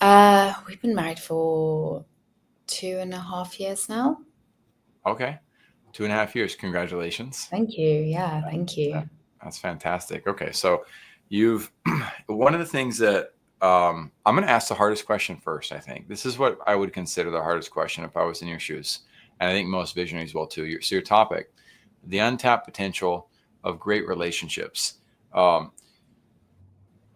We've been married for 2.5 years now. Okay. 2.5 years. Congratulations. Thank you. Yeah, thank That, you. that's fantastic. Okay. So you've, one of the things that I'm going to ask the hardest question first, I think. This is what I would consider the hardest question if I was in your shoes. And I think most visionaries will too. So your topic, the untapped potential of great relationships. Um,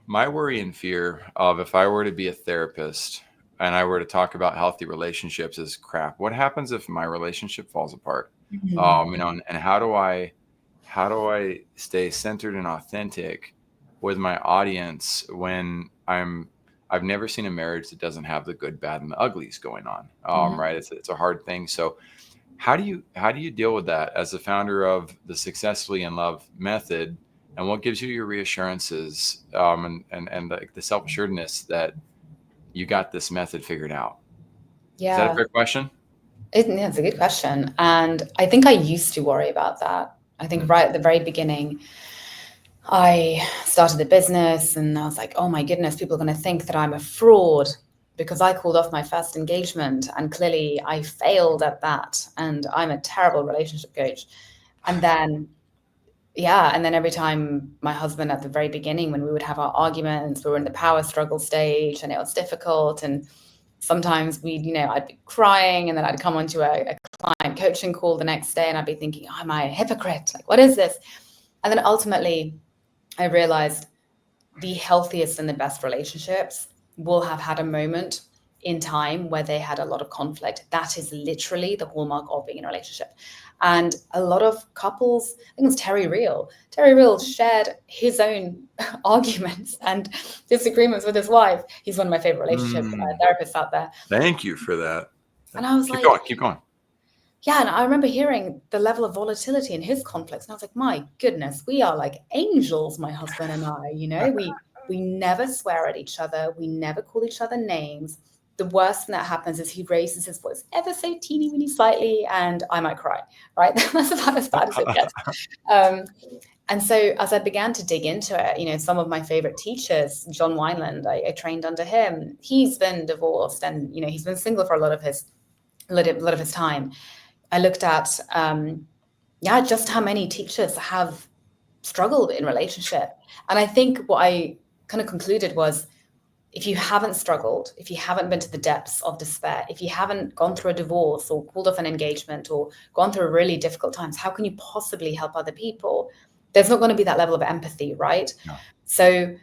my worry and fear of if I were to be a therapist and I were to talk about healthy relationships is crap. What happens if my relationship falls apart? Mhm. And how do I stay centered and authentic with my audience when I've never seen a marriage that doesn't have the good, bad, and the uglies going on. Mhm. Right? It's a hard thing. So how do you deal with that as the founder of the Successfully in Love method, and what gives you your reassurances and the self assuredness that you got this method figured out? Is that a Yeah, fair question? yeah, it's a good question. And I think I used to worry about that. I think Mm. right at the very beginning, I started a business and I was like, oh my goodness, people are going to think that I'm a fraud because I called off my first engagement and clearly I failed at that. And I'm a terrible relationship coach. And then yeah, and then every time my husband at the very beginning, when we would have our arguments, we were in the power struggle stage and it was difficult. And sometimes I'd be crying and then I'd come onto a client coaching call the next day and I'd be thinking, oh, am I a hypocrite? Like, what is this? And then ultimately, I realized the healthiest and the best relationships will have had a moment in time where they had a lot of conflict. That is literally the hallmark of being in a relationship. And a lot of couples, I think it was Terry Real. Terry Real shared his own arguments and disagreements with his wife. He's one of my favorite relationship Mm. therapists out there. Thank you for that. And I was Keep like, going. Keep going. yeah, and I remember hearing the level of volatility in his conflicts, and I was like, my goodness, we are like angels, my husband and I. We never swear at each other, we never call each other names. The worst thing that happens is he raises his voice ever so teeny weeny slightly, and I might cry. Right, that's about as bad as it gets. Um, and so as I began to dig into it, some of my favorite teachers, John Wineland, I trained under him. He's been divorced, and he's been single for a lot of his time. I looked at, yeah, just how many teachers have struggled in relationship. And I think what I kind of concluded was if you haven't struggled, if you haven't been to the depths of despair, if you haven't gone through a divorce or called off an engagement or gone through really difficult times, how can you possibly help other people? There's not going to be that level of empathy, right? No. So,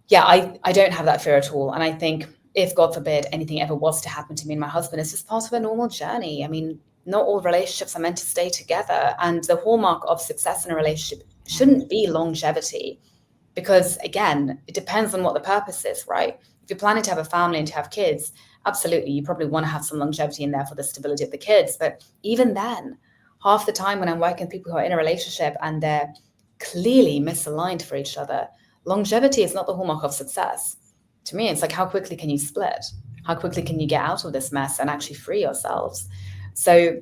yeah, I don't have that fear at all. And I think if, God forbid, anything ever was to happen to me and my husband, it's just part of a normal journey. I mean, not all relationships are meant to stay together. And the hallmark of success in a relationship Mm. shouldn't be longevity because, again, it depends on what the purpose is, right? If you're planning to have a family and to have kids, absolutely, you probably want to have some longevity in there for the stability of the kids. But even then, half the time when I'm working with people who are in a relationship and they're clearly misaligned for each other, longevity is not the hallmark of success. To me, it's like, how quickly can you split? How quickly can you get out of this mess and actually free yourselves? So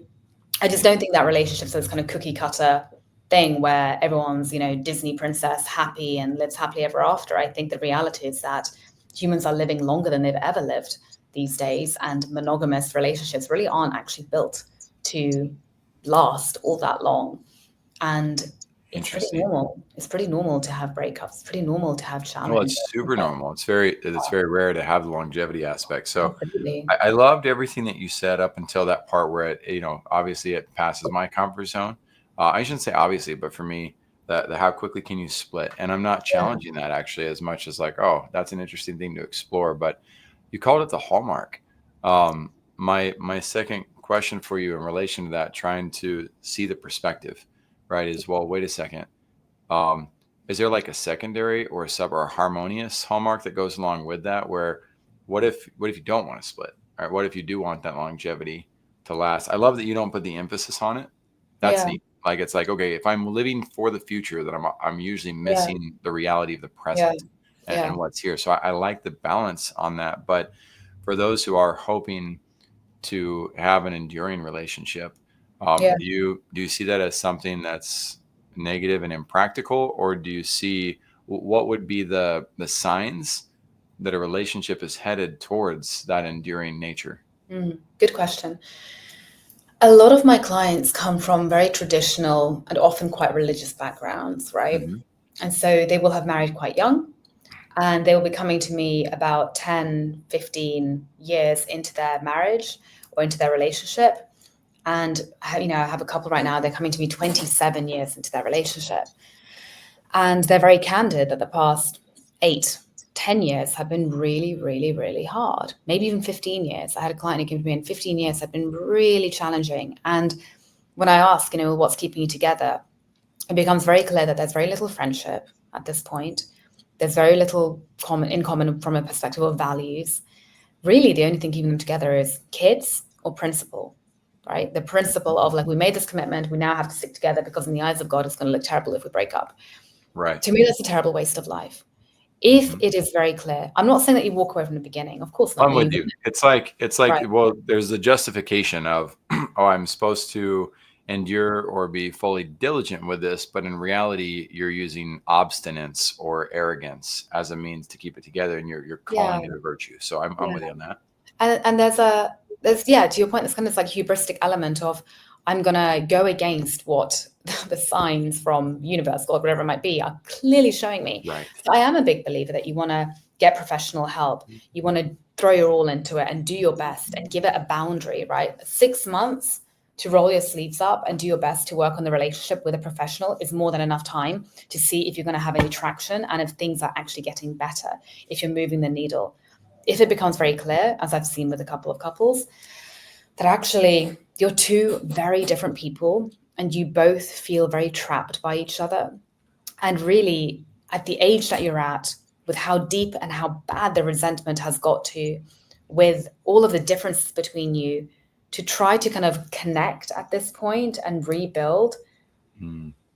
I just don't think that relationship's this kind of cookie cutter thing where everyone's, Disney princess happy and lives happily ever after. I think the reality is that humans are living longer than they've ever lived these days, and monogamous relationships really aren't actually built to last all that long. And it's pretty Interesting. normal. It's pretty normal to have breakups. It's pretty normal to have Well, challenges. it's super normal. It's very rare to have the longevity aspect. So Absolutely. I loved everything that you said up until that part where obviously it passes my comfort zone. I shouldn't say obviously, but for me, the how quickly can you split? And I'm not Yeah. challenging that actually as much as like, oh, that's an interesting thing to explore. But you called it the hallmark. My second question for you in relation to that, trying to see the perspective, right, is well, wait a second. Um, is there like a secondary or a sub or a harmonious hallmark that goes along with that? Where what if you don't want to split? Right? What if you do want that longevity to last? I love that you don't put the emphasis on it. That's Yeah. neat. Like it's like, okay, if I'm living for the future, then I'm usually Yeah. missing the reality of the Yeah. present and Yeah. what's here. So I like the balance on that. But for those who are hoping to have an enduring relationship. Yeah. Do you see that as something that's negative and impractical, or do you see what would be the signs that a relationship is headed towards that enduring nature? Good question. A lot of my clients come from very traditional and often quite religious backgrounds, right? Mm-hmm. And so they will have married quite young, and they will be coming to me about 10, 15 years into their marriage or into their relationship. And I have a couple right now, they're coming to me 27 years into their relationship. And they're very candid that the past 8, 10 years have been really, really, really hard. Maybe even 15 years. I had a client who came to me in 15 years have been really challenging. And when I ask, what's keeping you together, it becomes very clear that there's very little friendship at this point. There's very little in common from a perspective of values. Really, the only thing keeping them together is kids or principle, right? The principle of like, we made this commitment, we now have to stick together because in the eyes of God, it's going to look terrible if we break up. Right. To me, that's a terrible waste of life. If Mm-hmm. it is very clear, I'm not saying that you walk away from the beginning. Of course not. I'm with you. It's like, Right. well, there's the justification of, oh, I'm supposed to endure or be fully diligent with this, but in reality, you're using obstinance or arrogance as a means to keep it together, and you're Yeah. calling it a virtue. So I'm with you on that. And there's to your point, there's kind of like hubristic element of I'm gonna go against what the signs from universe, God, whatever it might be, are clearly showing me. Right. So I am a big believer that you want to get professional help. You want to throw your all into it and do your best and give it a boundary, right? 6 months to roll your sleeves up and do your best to work on the relationship with a professional is more than enough time to see if you're going to have any traction and if things are actually getting better, if you're moving the needle. If it becomes very clear, as I've seen with a couple of couples, that actually you're two very different people and you both feel very trapped by each other. And really, at the age that you're at, with how deep and how bad the resentment has got to, with all of the differences between you, to try to kind of connect at this point and rebuild,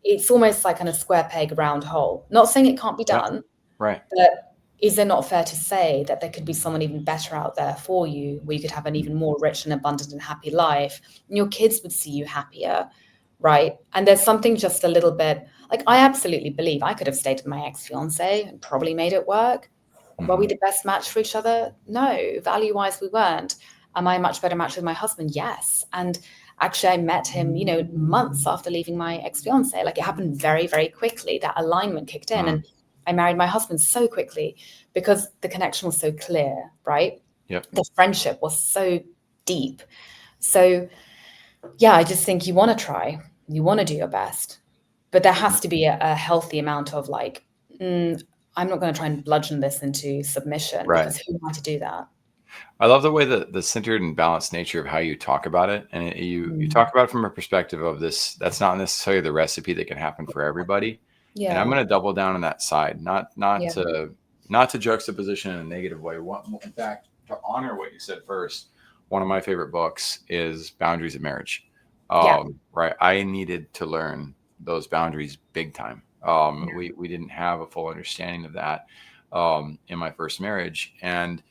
it's almost like kind of square peg, round hole. Not saying it can't be Yeah. done, Right. but is it not fair to say that there could be someone even better out there for you, where you could have an even more rich and abundant and happy life, and your kids would see you happier, right? And there's something just a little bit like, I absolutely believe I could have stayed with my ex-fiance and probably made it work. Were we the best match for each other? No, value-wise, we weren't. Am I a much better match with my husband? Yes. And actually, I met him, months after leaving my ex-fiance. Like, it happened very, very quickly. That alignment kicked in, and I married my husband so quickly because the connection was so clear, right? Yep. The friendship was so deep. So, yeah, I just think you want to try, you want to do your best, but there has to be a healthy amount of like, I'm not going to try and bludgeon this into submission, Right. because who am I to do that? I love the way that the centered and balanced nature of how you talk about it. And you talk about it from a perspective of this, that's not necessarily the recipe that can happen for everybody. And I'm Yeah. going to double down on that side, not Yeah. to juxtaposition in a negative way. In fact, to honor what you said first, one of my favorite books is Boundaries of Marriage. Yeah. Right. I needed to learn those boundaries big time. We didn't have a full understanding of that in my first marriage. And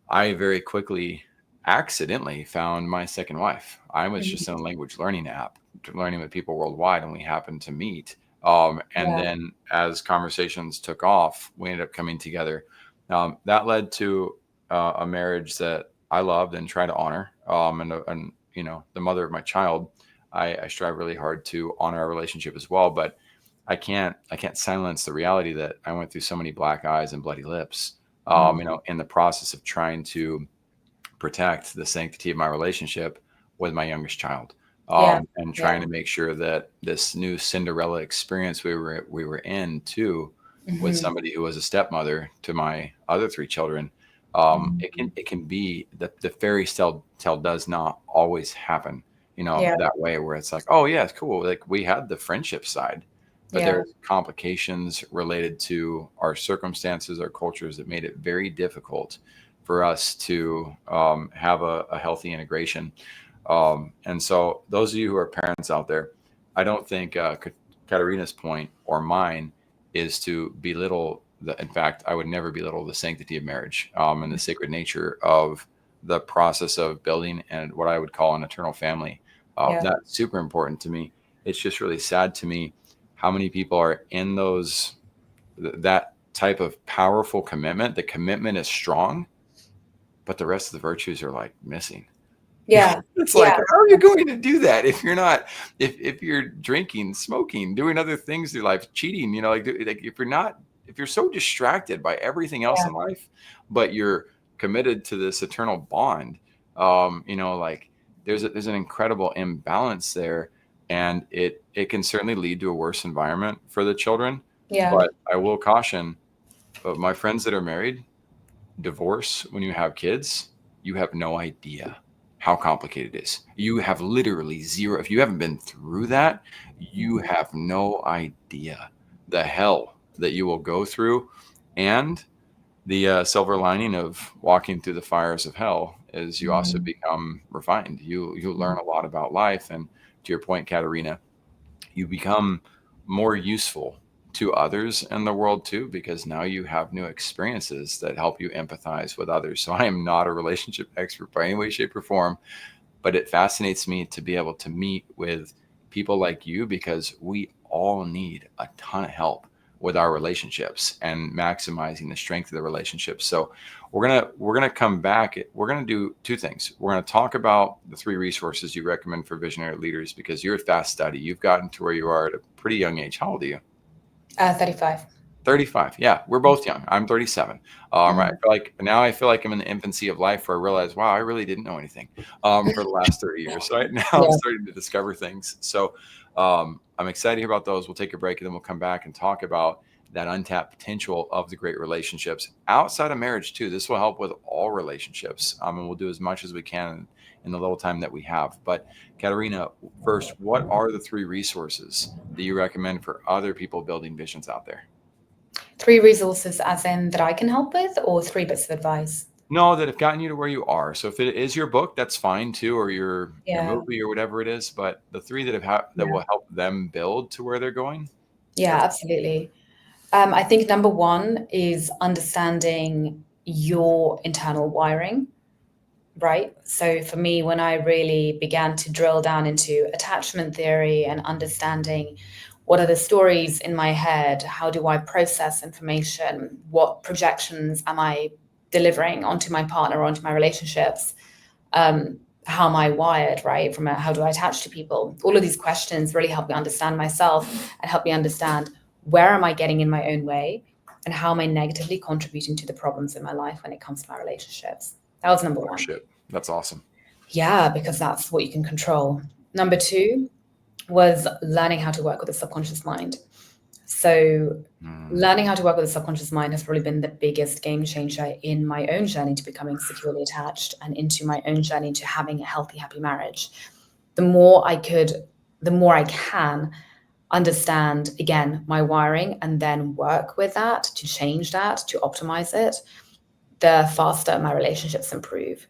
I very quickly accidentally found my second wife. I was just in a language learning app, learning with people worldwide, and we happened to meet. And Yeah. then as conversations took off, we ended up coming together. That led to a marriage that I loved and try to honor. And the mother of my child, I strive really hard to honor our relationship as well. But I can't silence the reality that I went through so many black eyes and bloody lips in the process of trying to protect the sanctity of my relationship with my youngest child, Yeah. and trying to make sure that this new Cinderella experience we were in too, with somebody who was a stepmother to my other 3 children, it can be the fairy tale does not always happen, Yeah. that way where it's like, oh yeah, it's cool. Like we had the friendship side, but Yeah. there's complications related to our circumstances, our cultures that made it very difficult for us to have a healthy integration. And so those of you who are parents out there, I don't think Katarina's point or mine is to belittle in fact, I would never belittle the sanctity of marriage and the sacred nature of the process of building and what I would call an eternal family. Yeah. That's super important to me. It's just really sad to me how many people are in that type of powerful commitment. The commitment is strong, but the rest of the virtues are like missing. Yeah. It's Yeah. like, how are you going to do that if you're not, if you're drinking, smoking, doing other things in your life, cheating, like if you're so distracted by everything else Yeah. in life, but you're committed to this eternal bond, like there's an incredible imbalance there, and it can certainly lead to a worse environment for the children. Yeah. But I will caution, my friends that are married, divorce when you have kids, you have no idea how complicated it is. You have literally zero. If you haven't been through that, you have no idea the hell that you will go through. And the silver lining of walking through the fires of hell is you also become refined. You learn a lot about life. And to your point, Katarina, you become more useful to others in the world too, because now you have new experiences that help you empathize with others. So I am not a relationship expert by any way, shape, or form, but it fascinates me to be able to meet with people like you, because we all need a ton of help with our relationships and maximizing the strength of the relationships. So we're gonna come back. We're gonna do two things. We're gonna talk about the 3 resources you recommend for visionary leaders, because you're a fast study. You've gotten to where you are at a pretty young age. How old are you? 35. 35. Yeah, we're both young. I'm 37. Right. I feel like I'm in the infancy of life, where I realize, wow, I really didn't know anything for the last 30 years. So right now I'm starting to discover things. So I'm excited to hear about those. We'll take a break, and then we'll come back and talk about that untapped potential of the great relationships outside of marriage too. This will help with all relationships. And we'll do as much as we can in the little time that we have. But Katarina, first, what are the 3 resources that you recommend for other people building visions out there? 3 resources as in that I can help with, or 3 bits of advice? No, that have gotten you to where you are. So if it is your book, that's fine too, or your Yeah. movie or whatever it is. But the 3 that that Yeah. will help them build to where they're going. Yeah, absolutely. I think number 1 is understanding your internal wiring, right? So for me, when I really began to drill down into attachment theory and understanding what are the stories in my head, how do I process information, what projections am I delivering onto my partner or onto my relationships, how am I wired, right? How do I attach to people? All of these questions really help me understand myself and help me understand where am I getting in my own way and how am I negatively contributing to the problems in my life when it comes to my relationships. That was number 1. That's awesome. Yeah, because that's what you can control. Number 2 was learning how to work with the subconscious mind. So learning how to work with the subconscious mind has probably been the biggest game changer in my own journey to becoming securely attached and into my own journey to having a healthy, happy marriage. The more I can understand, again, my wiring and then work with that to change that, to optimize it, the faster my relationships improve.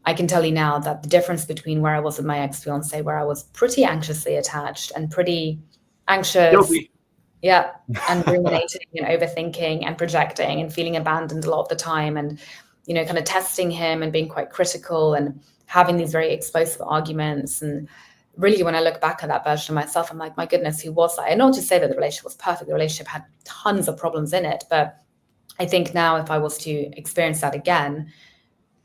I can tell you now that the difference between where I was with my ex-fiance, where I was pretty anxiously attached and pretty anxious, Guilty. yeah, and ruminating and overthinking and projecting and feeling abandoned a lot of the time, and kind of testing him and being quite critical and having these very explosive arguments. And really, when I look back at that version of myself, I'm like, my goodness, who was I? And not to say that the relationship was perfect. The relationship had tons of problems in it, but I think now if I was to experience that again,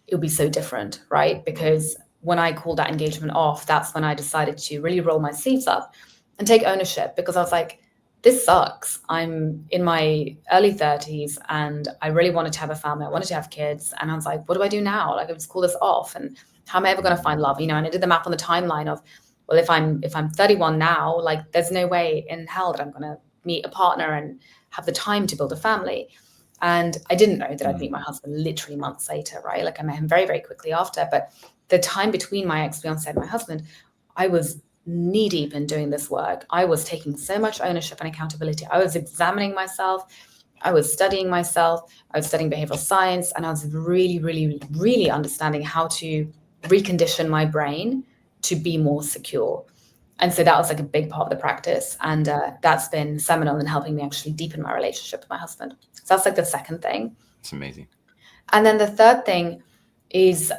it would be so different, right? Because when I called that engagement off, that's when I decided to really roll my sleeves up and take ownership, because I was like, this sucks. I'm in my early 30s and I really wanted to have a family. I wanted to have kids. And I was like, what do I do now? Like, I just call this off. And how am I ever going to find love? And I did the map on the timeline of, well, if I'm 31 now, like there's no way in hell that I'm going to meet a partner and have the time to build a family. And I didn't know that I'd meet my husband literally months later, right? Like I met him very, very quickly after. But the time between my ex-fiance and my husband, I was knee deep in doing this work. I was taking so much ownership and accountability. I was examining myself. I was studying myself. I was studying behavioral science. And I was really, really, really understanding how to recondition my brain to be more secure. And so that was like a big part of the practice. And that's been seminal in helping me actually deepen my relationship with my husband. So that's like the second thing. It's amazing. And then the third thing is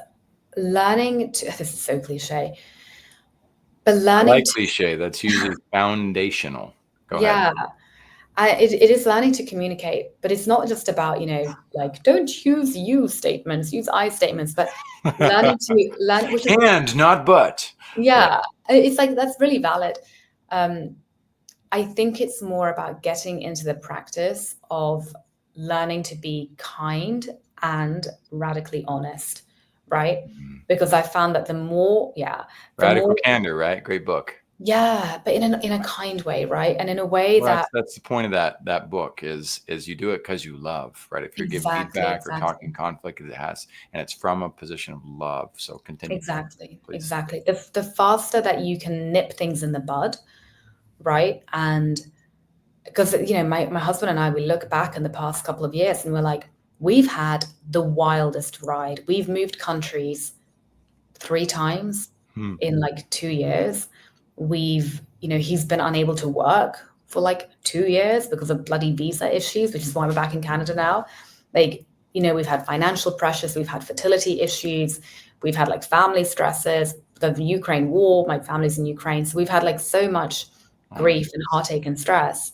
learning to, this is so cliche, but learning I like cliche. That's usually foundational. Go ahead. Yeah. It is learning to communicate, but it's not just about, like, don't use you statements, use I statements, but learning to learn, which is, and not but. yeah, it's like, that's really valid. I think it's more about getting into the practice of learning to be kind and radically honest, right? Because I found that the more, Radical Candor, right? Great book. Yeah, but in a kind way, right? And in a way that that's the point of that book is you do it because you love, right? If you're giving exactly, feedback or talking conflict, it has, and it's from a position of love. So continue. exactly, please. Exactly. The faster that you can nip things in the bud, right? And because my husband and I, we look back in the past couple of years and we're like, we've had the wildest ride. We've moved countries 3 times in like 2 years. He's been unable to work for like 2 years because of bloody visa issues, which is why we're back in Canada now. Like, we've had financial pressures, we've had fertility issues, we've had like family stresses, the Ukraine war, my family's in Ukraine. So we've had like so much grief and heartache and stress.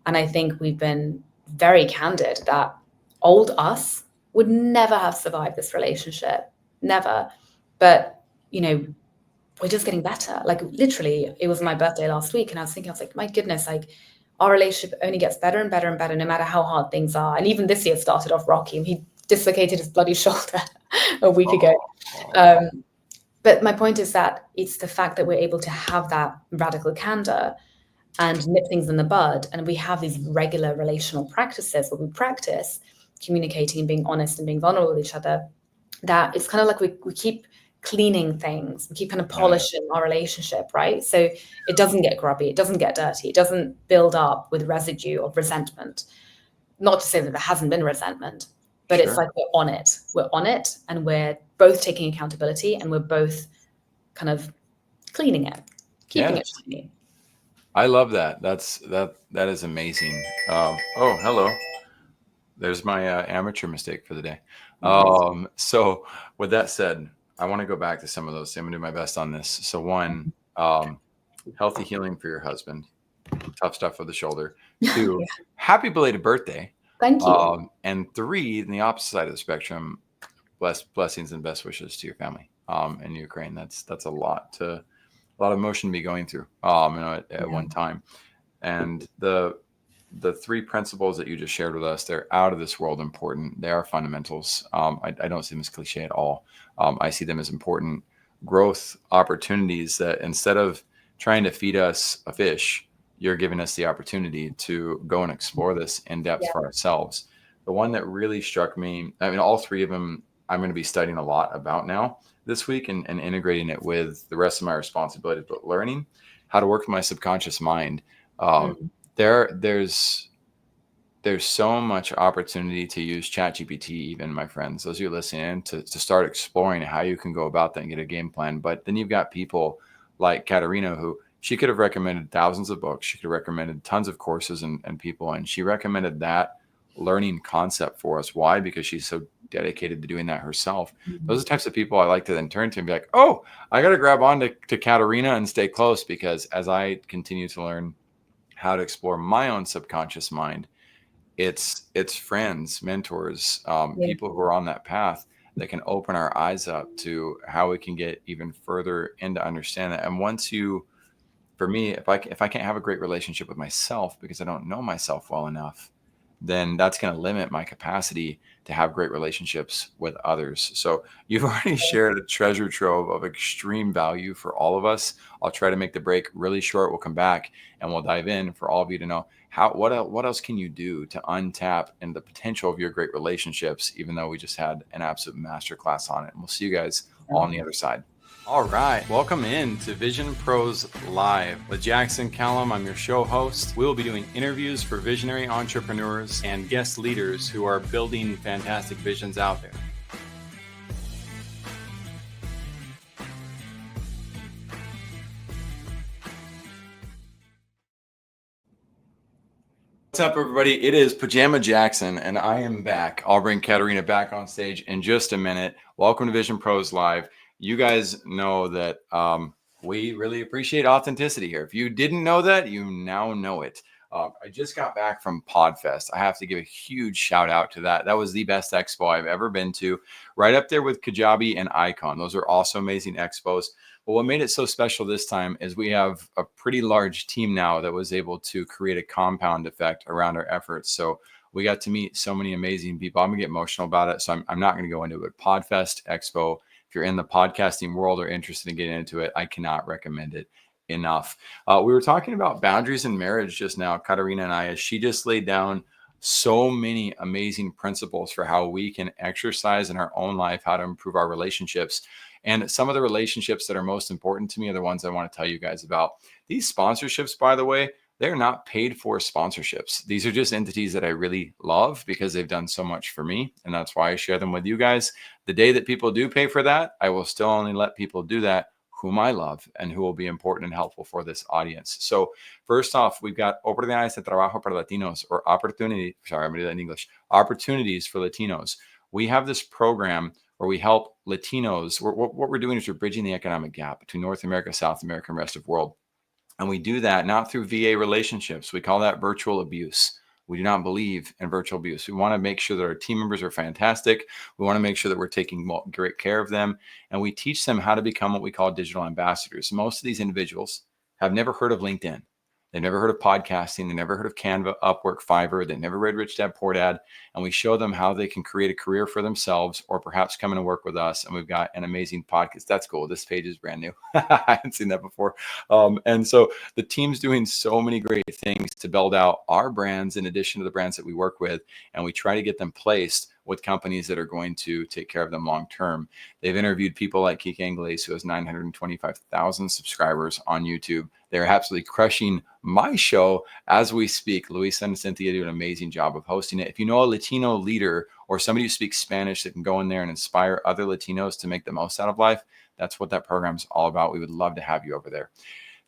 And I think we've been very candid that old us would never have survived this relationship. Never. But, we're just getting better. Like, literally, it was my birthday last week, and I was like, my goodness, like, our relationship only gets better and better and better, no matter how hard things are. And even this year started off rocky, and he dislocated his bloody shoulder a week ago. But my point is that it's the fact that we're able to have that radical candor and nip things in the bud, and we have these regular relational practices where we practice communicating and being honest and being vulnerable with each other, that it's kind of like we keep cleaning things, we keep kind of polishing our relationship, right? So it doesn't get grubby, it doesn't get dirty, it doesn't build up with residue of resentment. Not to say that there hasn't been resentment, but It's like we're on it, and we're both taking accountability, and we're both kind of cleaning it, keeping it shiny. I love that. That is amazing. Oh, hello. There's my amateur mistake for the day. So with that said, I want to go back to some of those. I'm gonna do my best on this. So one, healthy healing for your husband. Tough stuff with the shoulder. 2, happy belated birthday. Thank you. And 3, in the opposite side of the spectrum, blessings and best wishes to your family in Ukraine. That's a lot of emotion to be going through at one time. And the 3 principles that you just shared with us, they're out of this world important. They are fundamentals. I don't see them as cliche at all. I see them as important growth opportunities that instead of trying to feed us a fish, you're giving us the opportunity to go and explore this in depth for ourselves. The one that really struck me, I mean, all 3 of them, I'm going to be studying a lot about now this week and integrating it with the rest of my responsibilities, but learning how to work with my subconscious mind. There's so much opportunity to use ChatGPT, even, my friends, those of you listening, to start exploring how you can go about that and get a game plan. But then you've got people like Katarina, who she could have recommended thousands of books. She could have recommended tons of courses and people. And she recommended that learning concept for us. Why? Because she's so dedicated to doing that herself. Those are the types of people I like to then turn to and be like, oh, I got to grab on to Katarina and stay close, because as I continue to learn how to explore my own subconscious mind, it's friends, mentors, people who are on that path that can open our eyes up to how we can get even further into understand that. And once for me, if I can't have a great relationship with myself because I don't know myself well enough, then that's going to limit my capacity to have great relationships with others. So you've already shared a treasure trove of extreme value for all of us. I'll try to make the break really short. We'll come back and we'll dive in for all of you to know what else can you do to untap and the potential of your great relationships, even though we just had an absolute masterclass on it. And we'll see you guys all on the other side. All right. Welcome in to Vision Pros Live with Jackson Calame. I'm your show host. We will be doing interviews for visionary entrepreneurs and guest leaders who are building fantastic visions out there. What's up, everybody? It is Pajama Jackson, and I am back. I'll bring Katarina back on stage in just a minute. Welcome to Vision Pros Live. You guys know that we really appreciate authenticity here. If you didn't know that, you now know it. I just got back from Podfest. I have to give a huge shout out to that. That was the best expo I've ever been to, right up there with Kajabi and Icon. Those are also amazing expos. But what made it so special this time is we have a pretty large team now that was able to create a compound effect around our efforts. So we got to meet so many amazing people. I'm gonna get emotional about it, so I'm not gonna go into it. Podfest Expo. If you're in the podcasting world or interested in getting into it, I cannot recommend it enough. We were talking about boundaries in marriage just now, Katarina and I, as she just laid down so many amazing principles for how we can exercise in our own life, how to improve our relationships. And some of the relationships that are most important to me are the ones I want to tell you guys about. These sponsorships, by the way, they're not paid for sponsorships. These are just entities that I really love because they've done so much for me. And that's why I share them with you guys. The day that people do pay for that, I will still only let people do that whom I love and who will be important and helpful for this audience. So first off, we've got oportunidades de trabajo para Latinos, or opportunity. Sorry, I'm going to do that in English. Opportunities for Latinos. We have this program where we help Latinos. What we're doing is we're bridging the economic gap between North America, South America, and rest of the world. And we do that not through VA relationships. We call that virtual abuse. We do not believe in virtual abuse. We want to make sure that our team members are fantastic. We want to make sure that we're taking great care of them. And we teach them how to become what we call digital ambassadors. Most of these individuals have never heard of LinkedIn. They've never heard of podcasting. They never heard of Canva, Upwork, Fiverr. They never read Rich Dad Poor Dad. And we show them how they can create a career for themselves or perhaps come in and work with us. And we've got an amazing podcast. That's cool. This page is brand new. I haven't seen that before. And so the team's doing so many great things to build out our brands in addition to the brands that we work with. And we try to get them placed with companies that are going to take care of them long term. They've interviewed people like Kike Angles, who has 925,000 subscribers on YouTube. They're absolutely crushing my show as we speak. Luisa and Cynthia do an amazing job of hosting it. If you know a Latino leader or somebody who speaks Spanish that can go in there and inspire other Latinos to make the most out of life, that's what that program's all about. We would love to have you over there.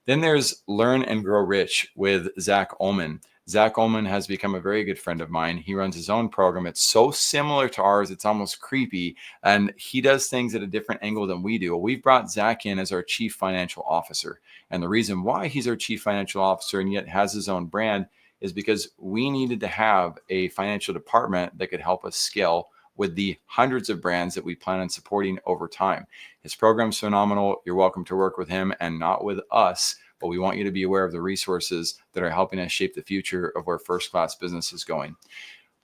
Then there's Learn and Grow Rich with Zach Ullman. Zach Ullman has become a very good friend of mine. He runs his own program. It's so similar to ours, it's almost creepy. And he does things at a different angle than we do. Well, we've brought Zach in as our chief financial officer. And the reason why he's our chief financial officer and yet has his own brand is because we needed to have a financial department that could help us scale with the hundreds of brands that we plan on supporting over time. His program's phenomenal. You're welcome to work with him and not with us, but we want you to be aware of the resources that are helping us shape the future of where first-class business is going.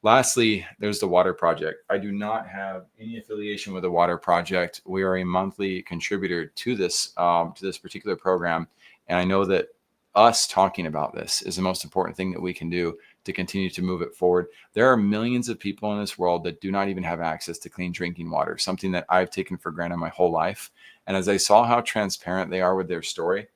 Lastly, there's the Water Project. I do not have any affiliation with the Water Project. We are a monthly contributor to this particular program, and I know that us talking about this is the most important thing that we can do to continue to move it forward. There are millions of people in this world that do not even have access to clean drinking water, something that I've taken for granted my whole life. And as I saw how transparent they are with their story,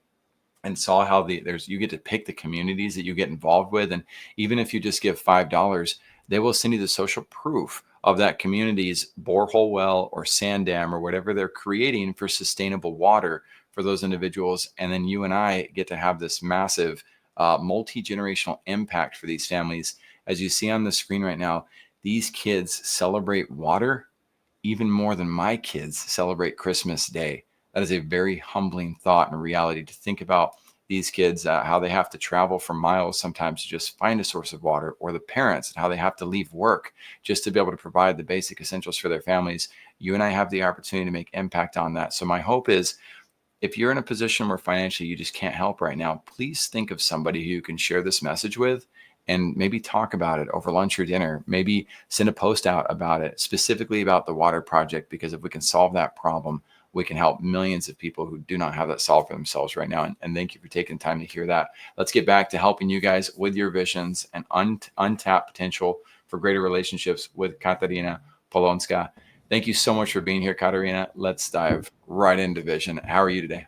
and saw how you get to pick the communities that you get involved with. And even if you just give $5, they will send you the social proof of that community's borehole well or sand dam or whatever they're creating for sustainable water for those individuals. And then you and I get to have this massive multi-generational impact for these families. As you see on the screen right now, these kids celebrate water even more than my kids celebrate Christmas Day. That is a very humbling thought and reality to think about these kids, how they have to travel for miles sometimes to just find a source of water, or the parents and how they have to leave work just to be able to provide the basic essentials for their families. You and I have the opportunity to make impact on that. So my hope is, if you're in a position where financially you just can't help right now, please think of somebody who you can share this message with and maybe talk about it over lunch or dinner. Maybe send a post out about it, specifically about the Water Project, because if we can solve that problem, we can help millions of people who do not have that solved for themselves right now. And thank you for taking time to hear that. Let's get back to helping you guys with your visions and untapped potential for greater relationships with Katarina Polonska. Thank you so much for being here, Katarina. Let's dive right into vision. How are you today?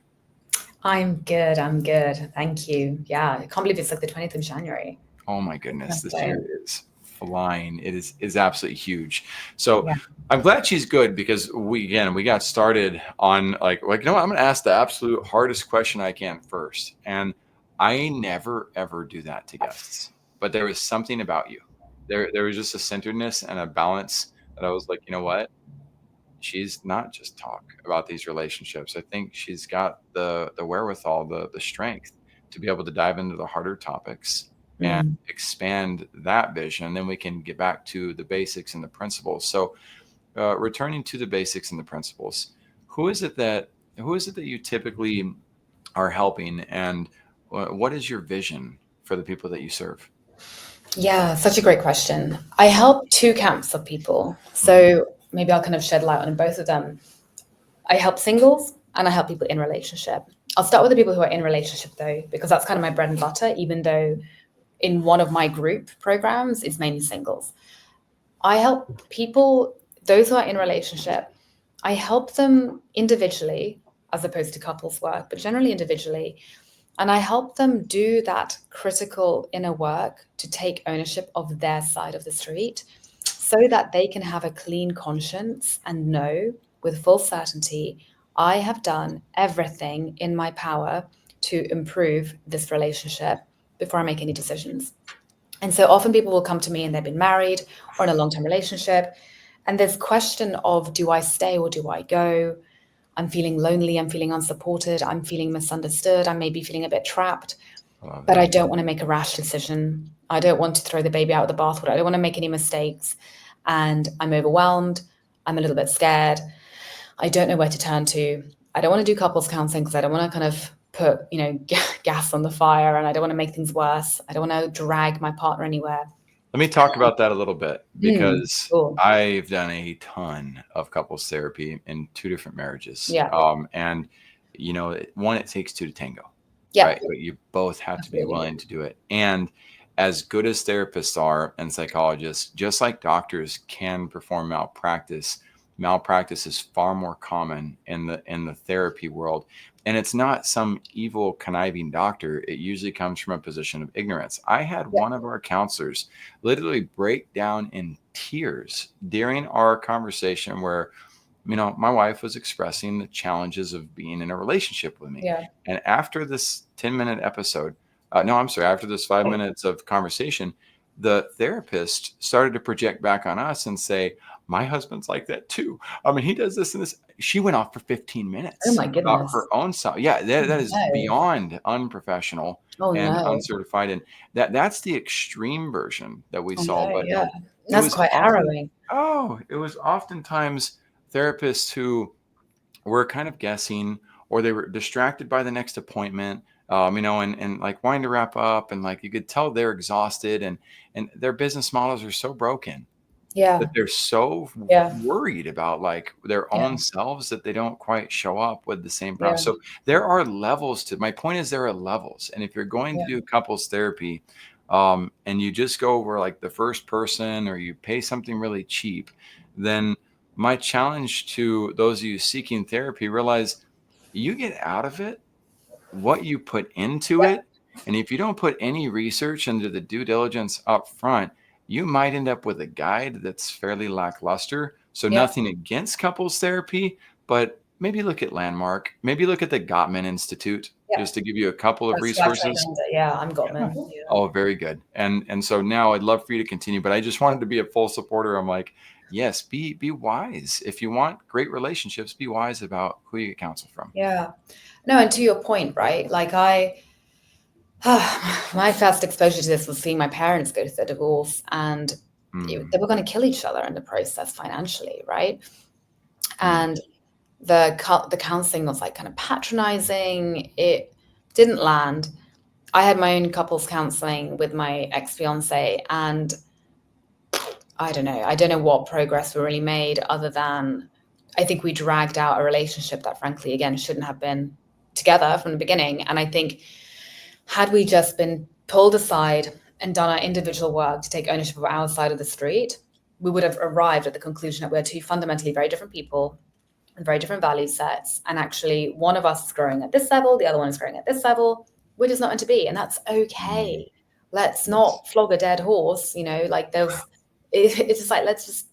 I'm good. I'm good. Thank you. Yeah, I can't believe it's like the 20th of January. Oh my goodness, That's this year right. is flying. It is absolutely huge. So Yeah. I'm glad she's good, because we got started on like you know what, I'm gonna ask the absolute hardest question I can first. And I never ever do that to guests. But there was something about you. There was just a centeredness and a balance that I was like, you know what? She's not just talk about these relationships. I think she's got the wherewithal, the strength to be able to dive into the harder topics and expand that vision. Then we can get back to the basics and the principles. So returning to the basics and the principles, who is it that you typically are helping, and what is your vision for the people that you serve? Yeah, such a great question. I help two camps of people. Mhm. So maybe I'll kind of shed light on both of them. I help singles and I help people in relationship. I'll start with the people who are in relationship though, because that's kind of my bread and butter, even though in one of my group programs, it's mainly singles. I help people, those who are in relationship, I help them individually as opposed to couples work, but generally individually. And I help them do that critical inner work to take ownership of their side of the street so that they can have a clean conscience and know with full certainty, I have done everything in my power to improve this relationship before I make any decisions. And so often people will come to me and they've been married or in a long-term relationship. And there's question of, do I stay or do I go? I'm feeling lonely. I'm feeling unsupported. I'm feeling misunderstood. I may be feeling a bit trapped, I love but I that. don't want to make a rash decision. I don't want to throw the baby out with the bathwater. I don't want to make any mistakes. And I'm overwhelmed. I'm a little bit scared. I don't know where to turn to. I don't want to do couples counseling because I don't want to kind of put, gas on the fire, and I don't want to make things worse. I don't want to drag my partner anywhere. Let me talk about that a little bit, because Cool. I've done a ton of couples therapy in two different marriages. Yeah. And, one, it takes two to tango, Yeah. right? But you both have to be Absolutely. willing to do it. And as good as therapists are and psychologists, just like doctors can perform malpractice is far more common in the therapy world. And it's not some evil conniving doctor. It usually comes from a position of ignorance. I had Yeah. one of our counselors literally break down in tears during our conversation where, my wife was expressing the challenges of being in a relationship with me. Yeah. And after this 10-minute episode, no, I'm sorry, after this 5 minutes of conversation, the therapist started to project back on us and say, my husband's like that too. I mean, he does this and this. She went off for 15 Oh minutes my about goodness. her own self. Yeah, that is No. beyond unprofessional Oh and no. uncertified. And that's the extreme version that we Oh saw. no. But Yeah. it That's was quite often, harrowing. it was oftentimes therapists who were kind of guessing, or they were distracted by the next appointment, and like wanting to wrap up, and like you could tell they're exhausted, and their business models are so broken that Yeah. they're so Yeah. worried about like their Yeah. own selves that they don't quite show up with the same problem. Yeah. So there are levels to, my point is, there are levels. And if you're going to Yeah. do couples therapy, and you just go over like the first person, or you pay something really cheap, then my challenge to those of you seeking therapy, realize you get out of it what you put into Yeah. it. And if you don't put any research into the due diligence up front, you might end up with a guide that's fairly lackluster. So Yeah. nothing against couples therapy, but maybe look at Landmark, maybe look at the Gottman Institute, Yeah. just to give you a couple of That's flat right resources. under. Yeah. I'm Yeah. Gottman. Yeah. Oh, very good. And so now I'd love for you to continue, but I just wanted to be a full supporter. I'm like, yes, be wise. If you want great relationships, be wise about who you get counsel from. Yeah. No, and to your point, right? Like my first exposure to this was seeing my parents go through a divorce, and they Mm, were going to kill each other in the process financially, right? mm, And the counseling was like kind of patronizing. It didn't land. I had my own couples counseling with my ex-fiance, and I don't know. I don't know what progress we really made, other than I think we dragged out a relationship that frankly, again, shouldn't have been together from the beginning. And I think had we just been pulled aside and done our individual work to take ownership of our side of the street, we would have arrived at the conclusion that we're two fundamentally very different people with very different value sets. And actually, one of us is growing at this level, the other one is growing at this level. We're just not meant to be. And that's mm. okay. Let's Yes. not flog a dead horse, like it's just like, let's just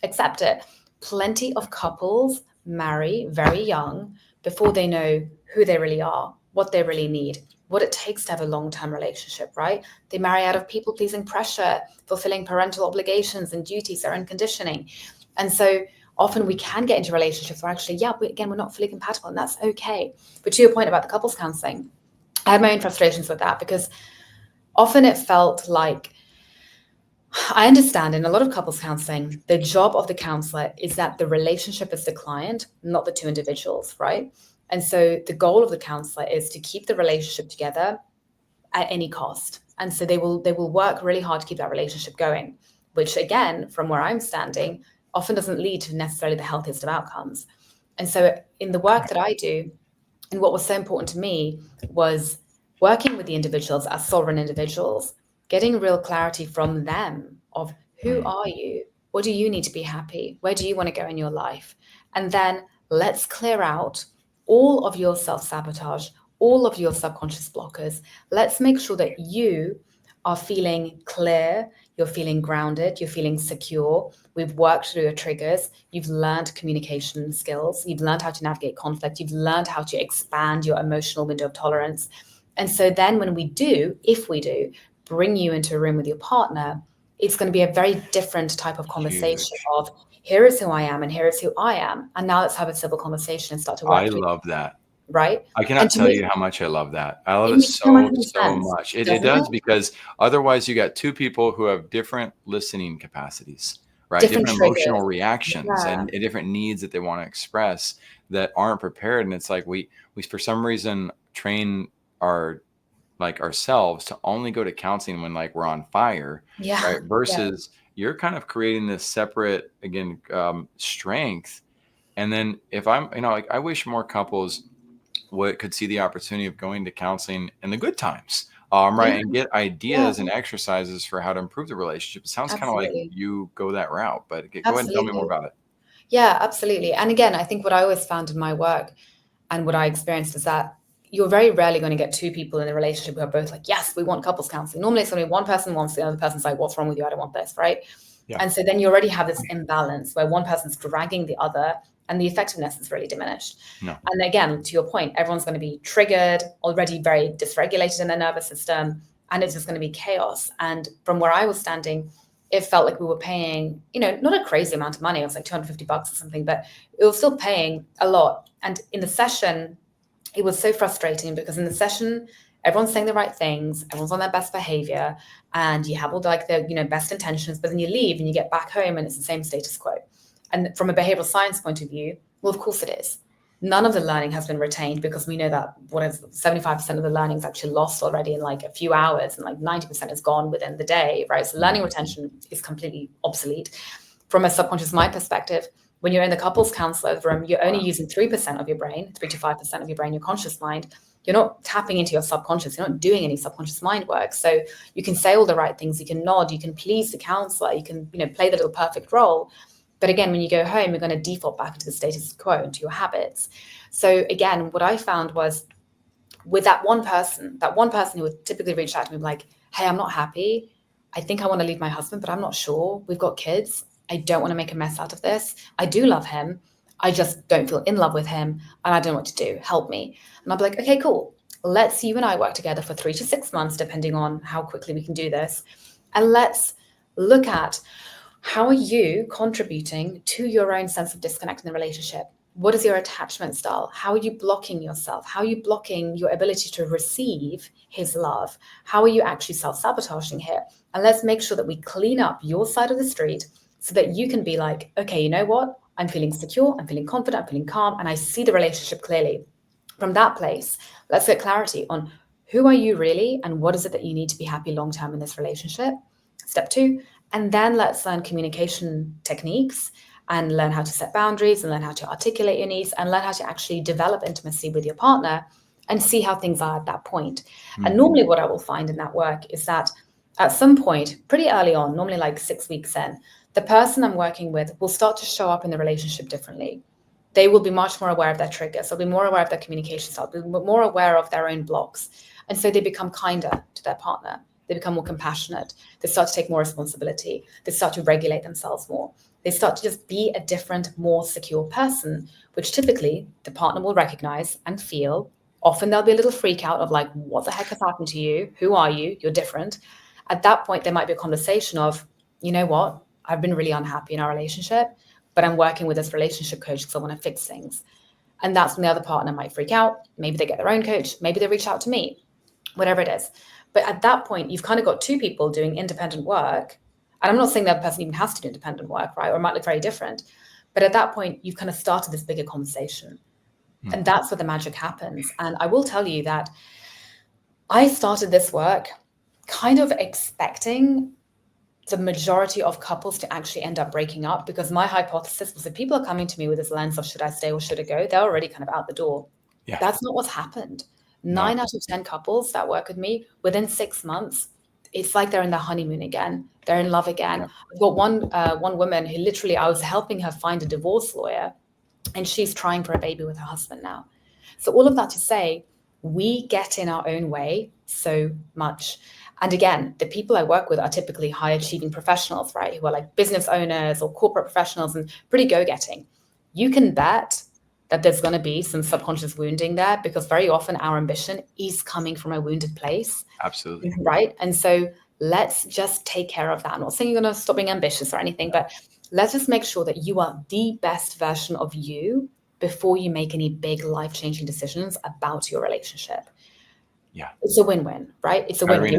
accept it. Plenty of couples marry very young before they know who they really are, what they really need, what it takes to have a long-term relationship, right? They marry out of people-pleasing pressure, fulfilling parental obligations and duties, their own conditioning. And so often we can get into relationships where actually, we're not fully compatible, and that's okay. But to your point about the couples counseling, I had my own frustrations with that, because often it felt like, I understand in a lot of couples counseling, the job of the counselor is that the relationship is the client, not the two individuals, right? And so the goal of the counselor is to keep the relationship together at any cost. And so they will work really hard to keep that relationship going, which again, from where I'm standing, often doesn't lead to necessarily the healthiest of outcomes. And so in the work that I do, and what was so important to me was working with the individuals as sovereign individuals, getting real clarity from them of who are you? What do you need to be happy? Where do you want to go in your life? And then let's clear out all of your self-sabotage, all of your subconscious blockers. Let's make sure that you are feeling clear, you're feeling grounded, you're feeling secure. We've worked through your triggers. You've learned communication skills. You've learned how to navigate conflict. You've learned how to expand your emotional window of tolerance. And so then when we do, if we do, bring you into a room with your partner, it's going to be a very different type of conversation Huge. of here is who I am and here is who I am. And now let's have a civil conversation and start to work I through, love that. right? I And cannot to tell me, you how much I love that. I love it it makes so much so sense, much. It doesn't it? does, because otherwise you got two people who have different listening capacities, right? Different Different emotional triggers. reactions Yeah. and different needs that they want to express that aren't prepared. And it's like we for some reason train our like ourselves to only go to counseling when like we're on fire, Yeah. right? Yeah. Versus you're kind of creating this separate again strength. And then if I'm, like I wish more couples could see the opportunity of going to counseling in the good times, Yeah. right, and get Yeah. ideas and exercises for how to improve the relationship. It sounds kind of like Absolutely. you go that route, but go ahead and tell me more Absolutely. about it. Yeah, absolutely. And again, I think what I always found in my work and what I experienced is that you're very rarely going to get two people in a relationship who are both like, yes, we want couples counseling. Normally it's only one person wants, the other person's like, what's wrong with you? I don't want this, right? Yeah. And so then you already have this imbalance where one person's dragging the other and the effectiveness is really diminished. No. And again, to your point, everyone's going to be triggered, already very dysregulated in their nervous system, and it's just going to be chaos. And from where I was standing, it felt like we were paying, not a crazy amount of money. It was like $250 or something, but it was still paying a lot. And in the session, it was so frustrating because in the session, everyone's saying the right things, everyone's on their best behavior, and you have all the best intentions, but then you leave and you get back home and it's the same status quo. And from a behavioral science point of view, well, of course it is. None of the learning has been retained because we know that 75% of the learning is actually lost already in like a few hours, and like 90% is gone within the day, right? So learning retention is completely obsolete. From a subconscious mind perspective, when you're in the couples counselor room, you're only using 3% of your brain, 3 to 5% of your brain, your conscious mind. You're not tapping into your subconscious. You're not doing any subconscious mind work. So you can say all the right things. You can nod. You can please the counselor. You can, play the little perfect role. But again, when you go home, you're going to default back into the status quo, into your habits. So again, what I found was with that one person who would typically reach out to me like, hey, I'm not happy. I think I want to leave my husband, but I'm not sure. We've got kids. I don't want to make a mess out of this. I do love him. I just don't feel in love with him and I don't know what to do. Help me. And I'll be like, okay, cool. Let's you and I work together for 3 to 6 months, depending on how quickly we can do this. And let's look at how are you contributing to your own sense of disconnect in the relationship? What is your attachment style? How are you blocking yourself? How are you blocking your ability to receive his love? How are you actually self-sabotaging here? And let's make sure that we clean up your side of the street so that you can be like, okay, you know what? I'm feeling secure, I'm feeling confident, I'm feeling calm, and I see the relationship clearly. From that place, let's get clarity on who are you really and what is it that you need to be happy long-term in this relationship? Step 2, and then let's learn communication techniques and learn how to set boundaries and learn how to articulate your needs and learn how to actually develop intimacy with your partner and see how things are at that point. And normally what I will find in that work is that at some point, pretty early on, normally like 6 weeks in, the person I'm working with will start to show up in the relationship differently. They will be much more aware of their triggers. They'll be more aware of their communication style, they'll be more aware of their own blocks. And so they become kinder to their partner. They become more compassionate. They start to take more responsibility. They start to regulate themselves more. They start to just be a different, more secure person, which typically the partner will recognize and feel. Often there'll be a little freak out of like, what the heck has happened to you? Who are you? You're different. At that point, there might be a conversation of, you know what? I've been really unhappy in our relationship, but I'm working with this relationship coach because I want to fix things. And that's when the other partner might freak out. Maybe they get their own coach. Maybe they reach out to me, whatever it is. But at that point, you've kind of got two people doing independent work. And I'm not saying the other person even has to do independent work, right? Or it might look very different. But at that point, you've kind of started this bigger conversation. And that's where the magic happens. And I will tell you that I started this work kind of expecting the majority of couples to actually end up breaking up, because my hypothesis was that people are coming to me with this lens of should I stay or should I go? They're already kind of out the door. Yeah. That's not what's happened. No. 9 out of 10 couples that work with me, within 6 months, it's like they're in their honeymoon again. They're in love again. Yeah. I've got one woman who literally, I was helping her find a divorce lawyer, and she's trying for a baby with her husband now. So all of that to say, we get in our own way so much. And again, the people I work with are typically high achieving professionals, right? Who are like business owners or corporate professionals and pretty go-getting. You can bet that there's going to be some subconscious wounding there, because very often our ambition is coming from a wounded place. Absolutely. Right. And so let's just take care of that. I'm not saying you're going to stop being ambitious or anything, but let's just make sure that you are the best version of you before you make any big life-changing decisions about your relationship. Yeah. It's a win-win, right? It's a win-win.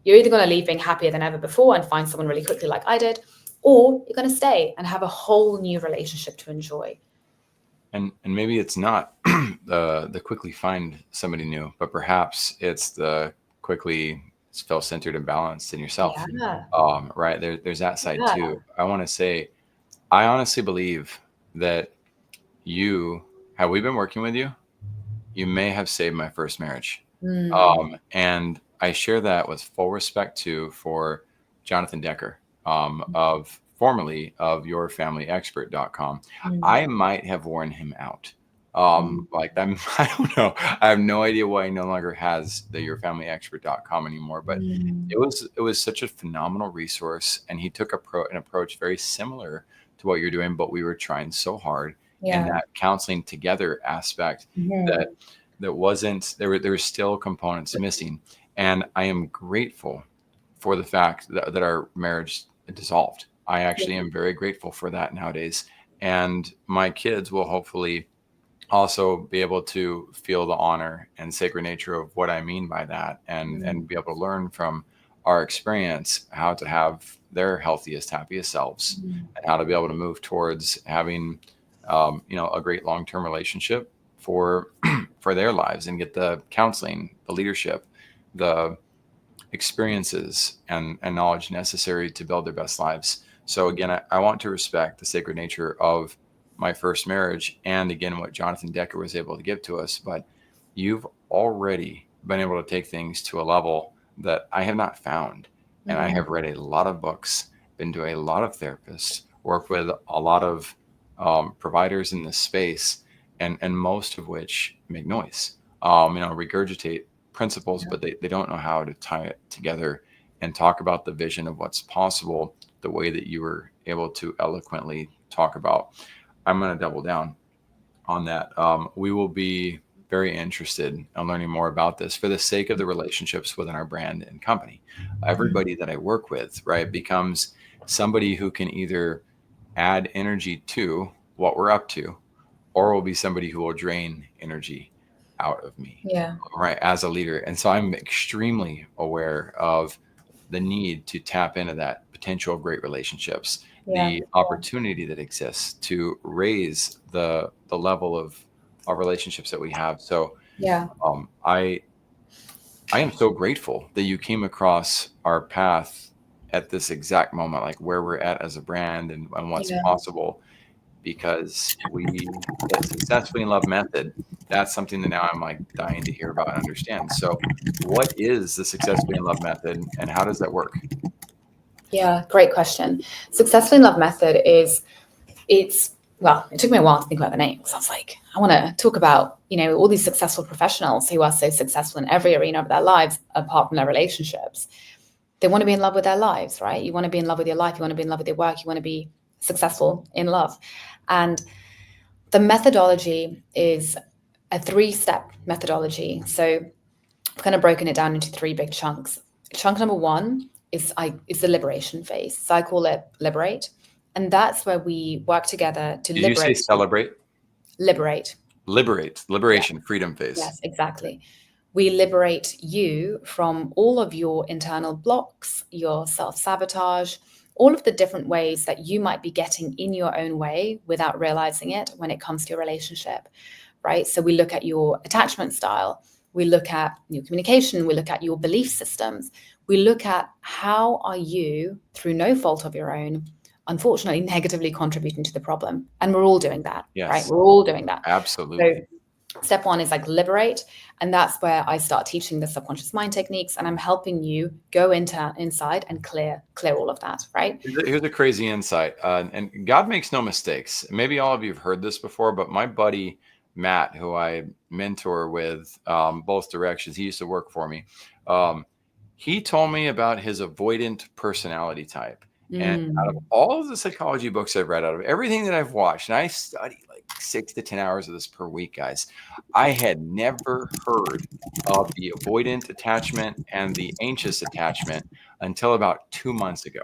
You're either going to leave being happier than ever before and find someone really quickly like I did, or you're going to stay and have a whole new relationship to enjoy. And maybe it's not the quickly find somebody new, but perhaps it's the quickly feel centered and balanced in yourself. Yeah. Right. There's that side too. I want to say, I honestly believe that have we been working with you? You may have saved my first marriage. And I share that with full respect too for Jonathan Decker, formerly of yourfamilyexpert.com. I might have worn him out. Like I don't know. I have no idea why he no longer has the yourfamilyexpert.com anymore, but it was such a phenomenal resource. And he took an approach very similar to what you're doing, but we were trying so hard in that counseling together aspect that wasn't, there were still components missing. And I am grateful for the fact that our marriage dissolved. I actually am very grateful for that nowadays. And my kids will hopefully also be able to feel the honor and sacred nature of what I mean by that, and be able to learn from our experience how to have their healthiest, happiest selves, and how to be able to move towards having, a great long-term relationship for their lives, and get the counseling, the leadership, the experiences and knowledge necessary to build their best lives. So again, I want to respect the sacred nature of my first marriage, and again, what Jonathan Decker was able to give to us. But you've already been able to take things to a level that I have not found. And I have read a lot of books, been to a lot of therapists, worked with a lot of providers in this space, and most of which make noise, regurgitate principles, but they don't know how to tie it together and talk about the vision of what's possible the way that you were able to eloquently talk about. I'm going to double down on that. We will be very interested in learning more about this for the sake of the relationships within our brand and company. Everybody that I work with, right, becomes somebody who can either add energy to what we're up to, or will be somebody who will drain energy out of me, right, as a leader. And so I'm extremely aware of the need to tap into that potential of great relationships, the opportunity that exists to raise the level of our relationships that we have. So I am so grateful that you came across our path at this exact moment, like where we're at as a brand and what's possible, because we get Successfully in Love method. That's something that now I'm like dying to hear about and understand. So what is the Successfully in Love method, and how does that work? Yeah, great question. Successfully in Love method it took me a while to think about the name, because I was like, I want to talk about, all these successful professionals who are so successful in every arena of their lives, apart from their relationships. They want to be in love with their lives, right? You want to be in love with your life. You want to be in love with your work. You want to be successful in love. And the methodology is a 3-step methodology. So I've kind of broken it down into 3 big chunks. Chunk number 1 is the liberation phase. So I call it liberate. And that's where we work together to liberate. Did you say celebrate? Liberate. Liberation, freedom phase. Yes, exactly. We liberate you from all of your internal blocks, your self-sabotage, all of the different ways that you might be getting in your own way without realizing it when it comes to your relationship, right? So we look at your attachment style, we look at your communication, we look at your belief systems, we look at how are you, through no fault of your own, unfortunately, negatively contributing to the problem. And we're all doing that, right? Yes, We're all doing that. So absolutely. step one is like liberate. And that's where I start teaching the subconscious mind techniques, and I'm helping you go inside and clear all of that, right? Here's a crazy insight, and God makes no mistakes. Maybe all of you have heard this before, but my buddy Matt, who I mentor with both directions, he used to work for me. Um, he told me about his avoidant personality type. And out of Mm, all of the psychology books I've read, out of everything that I've watched, and I study like 6 to 10 hours of this per week, guys, I had never heard of the avoidant attachment and the anxious attachment until about 2 months ago.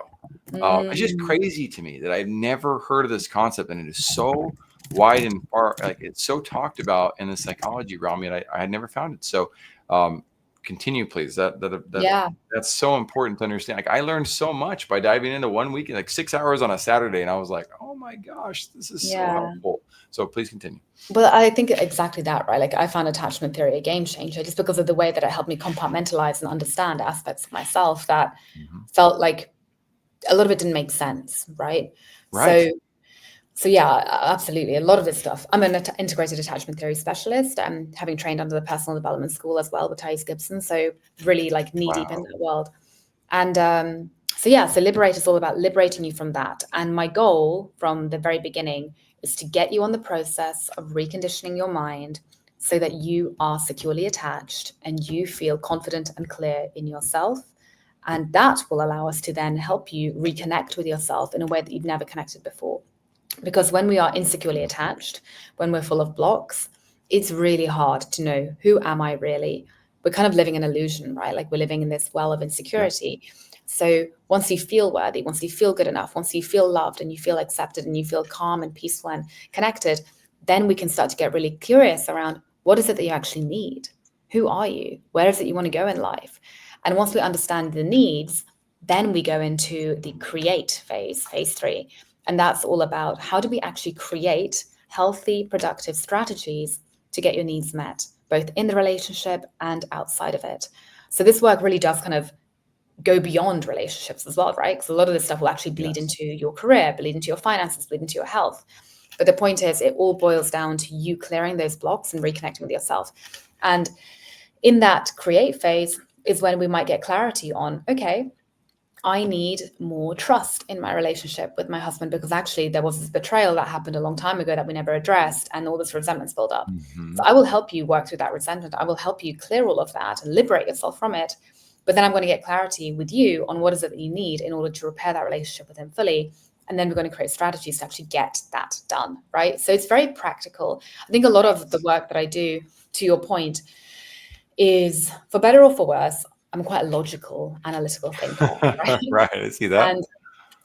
It's just mm, crazy to me that I've never heard of this concept, and it is so wide and far, like it's so talked about in the psychology realm, yet I had never found it. So, um, continue, please. yeah, That's so important to understand. Like I learned so much by diving into one week, like 6 hours on a Saturday, and I was like, oh my gosh, this is so yeah. helpful. So please continue. Well, I think exactly that, right? Like I found attachment theory a game changer just because of the way that it helped me compartmentalize and understand aspects of myself that Mhm. felt like a lot of it didn't make sense, right? Right. So yeah, absolutely. A lot of this stuff. I'm an integrated attachment theory specialist. I'm having trained under the personal development school as well with Thais Gibson. So really like knee deep in Wow. that world. And so yeah, so liberate is all about liberating you from that. And my goal from the very beginning is to get you on the process of reconditioning your mind so that you are securely attached and you feel confident and clear in yourself. And that will allow us to then help you reconnect with yourself in a way that you've never connected before. Because when we are insecurely attached, when we're full of blocks, it's really hard to know, who am I really? We're kind of living an illusion, right? Like we're living in this well of Yeah. insecurity. So once you feel worthy, once you feel good enough, once you feel loved and you feel accepted and you feel calm and peaceful and connected, then we can start to get really curious around, what is it that you actually need? Who are you? Where is it you want to go in life? And once we understand the needs, then we go into the create phase, phase three. And that's all about, how do we actually create healthy, productive strategies to get your needs met, both in the relationship and outside of it. So this work really does kind of go beyond relationships as well, right? Because a lot of this stuff will actually bleed Yes. into your career, bleed into your finances, bleed into your health. But the point is, it all boils down to you clearing those blocks and reconnecting with yourself. And in that create phase is when we might get clarity on, okay, I need more trust in my relationship with my husband, because actually there was this betrayal that happened a long time ago that we never addressed, and all this resentment's built up. So Hmm. I will help you work through that resentment. I will help you clear all of that and liberate yourself from it. But then I'm going to get clarity with you on what is it that you need in order to repair that relationship with him fully. And then we're going to create strategies to actually get that done, right? So it's very practical. I think a lot of the Yes. work that I do, to your point, is, for better or for worse, I'm quite a logical, analytical thinker, right? Right. I see that. And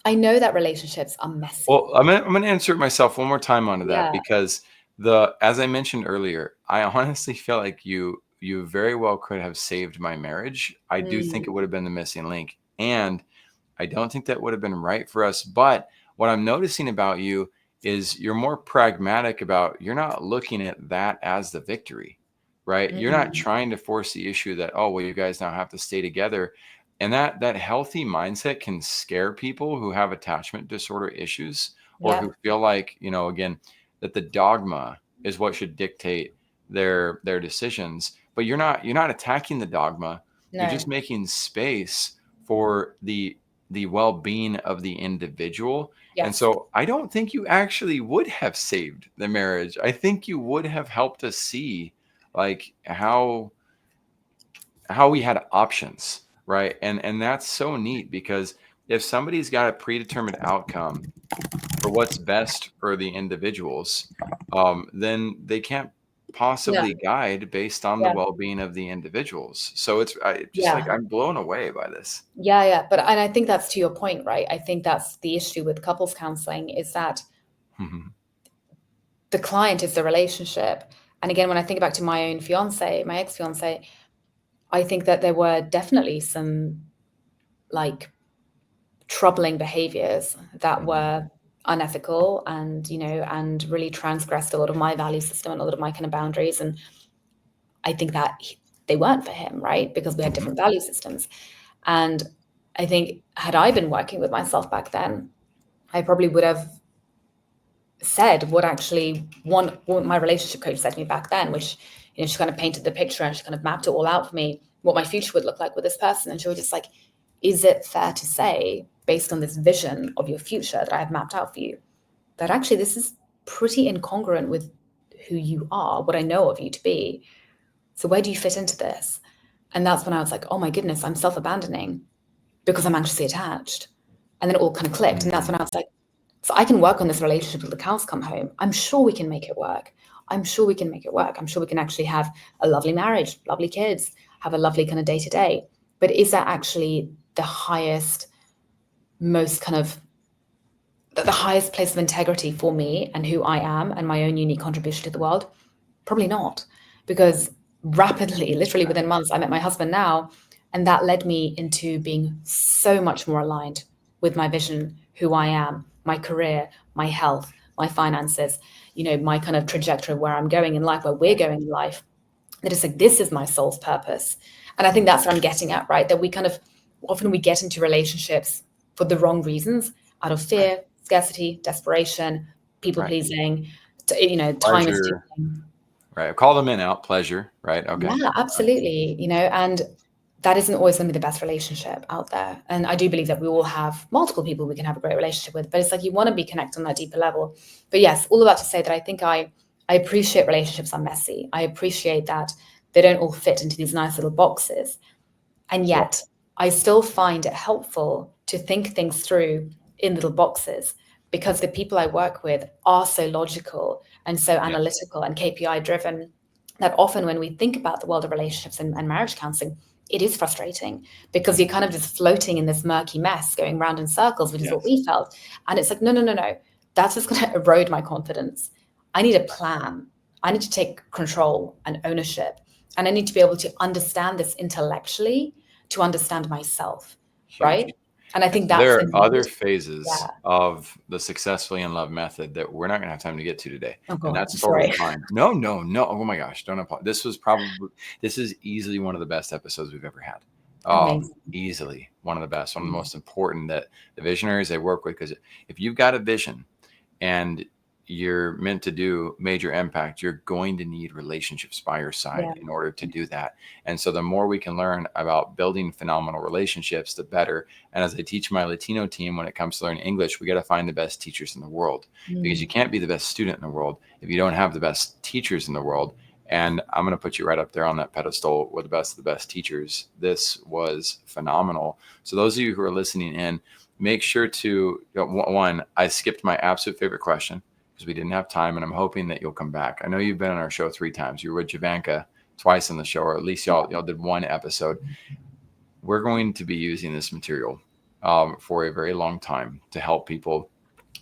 I know that relationships are messy. Well, I'm gonna answer it myself one more time onto that, Yeah. because the as I mentioned earlier, I honestly feel like you very well could have saved my marriage. I do think it Mm, would have been the missing link, and I don't think that would have been right for us. But what I'm noticing about you is you're more pragmatic about, you're not looking at that as the victory, right? You're not mm, trying to force the issue that, oh, well, you guys now have to stay together. And that healthy mindset can scare people who have attachment disorder issues, or who yep. feel like, again, that the dogma is what should dictate their decisions. But you're not attacking the dogma. You're just No. making space for the well-being of the individual. And Yes. so I don't think you actually would have saved the marriage. I think you would have helped us see, like, how we had options, right? And that's so neat, because if somebody's got a predetermined outcome for what's best for the individuals, then they can't Yeah. possibly guide based on the Yeah. well-being of the individuals. So just like, Yeah. I'm blown away by this. Yeah. Yeah. But, and I think that's to your point, right? I think that's the issue with couples counseling, is that Mhm. the client is the relationship. And again, when I think back to my own fiance, my ex-fiance, I think that there were definitely some like troubling behaviors that were unethical and, and really transgressed a lot of my value system and a lot of my kind of boundaries. And I think that they weren't for him, right? Because we had different value systems. And I think had I been working with myself back then, I probably would have said what my relationship coach said to me back then, which, she kind of painted the picture and she kind of mapped it all out for me, what my future would look like with this person. And she was just like, is it fair to say, based on this vision of your future that I have mapped out for you, that actually this is pretty incongruent with who you are, what I know of you to be. So where do you fit into this? And that's when I was like, oh my goodness, I'm self-abandoning because I'm anxiously attached. And then it all kind of clicked. And that's when I was like, so I can work on this relationship till the cows come home. I'm sure we can make it work. I'm sure we can make it work. I'm sure we can actually have a lovely marriage, lovely kids, have a lovely kind of day to day. But is that actually the highest, most kind of the highest place of integrity for me and who I am and my own unique contribution to the world? Probably not, because rapidly, literally within months, I met my husband now, and that led me into being so much more aligned with my vision, who I am, my career, my health, my finances, my kind of trajectory of where I'm going in life, where we're going in life. That it's like, this is my soul's purpose. And I think that's what I'm getting at, right? That we kind of often we get into relationships for the wrong reasons, out of fear, scarcity, desperation, people pleasing, time is ticking. Right. Call them in out. Pleasure. Right. Okay. Yeah, absolutely. And that isn't always going to be the best relationship out there. And I do believe that we all have multiple people we can have a great relationship with, but it's like you want to be connected on that deeper level. But yes, all of that to say that I think I appreciate relationships are messy. I appreciate that they don't all fit into these nice little boxes. And yet I still find it helpful to think things through in little boxes, because the people I work with are so logical and so analytical and KPI driven that often when we think about the world of relationships and marriage counseling, it is frustrating because you're kind of just floating in this murky mess going round in circles, which is what we felt. And it's like, no. That's just going to erode my confidence. I need a plan. I need to take control and ownership. And I need to be able to understand this intellectually to understand myself, right? And I think that's there are other phases of the Successfully in Love method that we're not going to have time to get to today. Oh God, and that's totally fine. No. Oh my gosh. Don't apologize. This is easily one of the best episodes we've ever had. Easily one of the best, one of the most important that the visionaries I work with, because if you've got a vision and you're meant to do major impact, you're going to need relationships by your side in order to do that. And so the more we can learn about building phenomenal relationships, the better. And as I teach my Latino team, when it comes to learning English, we got to find the best teachers in the world, because you can't be the best student in the world if you don't have the best teachers in the world. And I'm going to put you right up there on that pedestal with the best of the best teachers. This was phenomenal. So those of you who are listening in, make sure to, one, I skipped my absolute favorite question because we didn't have time, and I'm hoping that you'll come back. I know you've been on our show 3 times. You were with Javanka twice on the show, or at least y'all did one episode. We're going to be using this material for a very long time to help people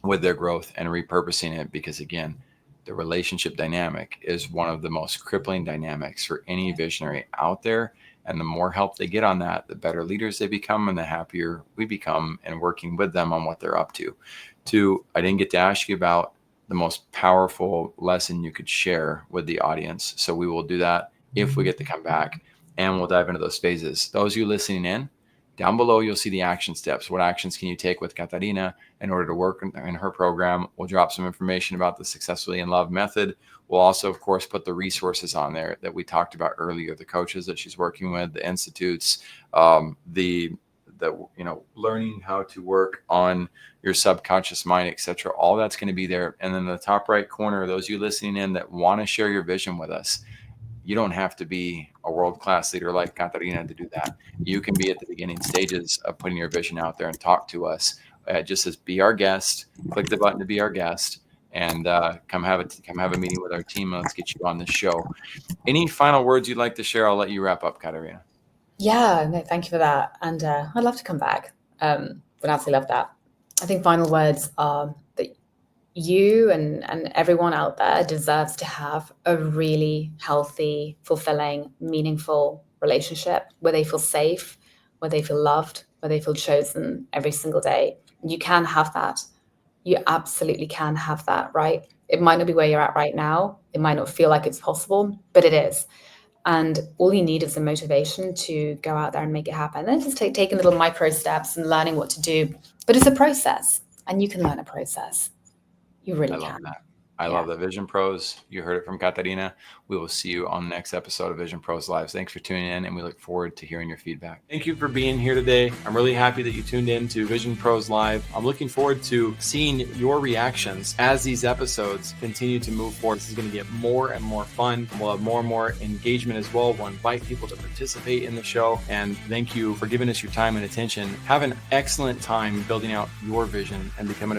with their growth and repurposing it, because again, the relationship dynamic is one of the most crippling dynamics for any visionary out there. And the more help they get on that, the better leaders they become and the happier we become in working with them on what they're up to. I didn't get to ask you about the most powerful lesson you could share with the audience. So we will do that if we get to come back, and we'll dive into those phases. Those of you listening in, down below, you'll see the action steps. What actions can you take with Katarina in order to work in her program? We'll drop some information about the Successfully in Love method. We'll also, of course, put the resources on there that we talked about earlier, the coaches that she's working with, the institutes, the learning how to work on your subconscious mind, etc. All that's going to be there. And then in the top right corner, those of you listening in that want to share your vision with us, you don't have to be a world-class leader like Katarina to do that. You can be at the beginning stages of putting your vision out there and talk to us. Just as be our guest, click the button to be our guest, and come have a meeting with our team. And let's get you on the show. Any final words you'd like to share? I'll let you wrap up, Katarina. Yeah, no, thank you for that. And I'd love to come back. Would absolutely love that. I think final words are that you and everyone out there deserves to have a really healthy, fulfilling, meaningful relationship where they feel safe, where they feel loved, where they feel chosen every single day. You can have that. You absolutely can have that, right? It might not be where you're at right now. It might not feel like it's possible, but it is. And all you need is the motivation to go out there and make it happen. And just taking little micro steps and learning what to do. But it's a process, and you can learn a process. You really can. I love that. I love that. Vision Pros, you heard it from Katarina. We will see you on the next episode of Vision Pros Live. Thanks for tuning in, and we look forward to hearing your feedback. Thank you for being here today. I'm really happy that you tuned in to Vision Pros Live. I'm looking forward to seeing your reactions as these episodes continue to move forward. This is going to get more and more fun. We'll have more and more engagement as well. We'll invite people to participate in the show. And thank you for giving us your time and attention. Have an excellent time building out your vision and becoming a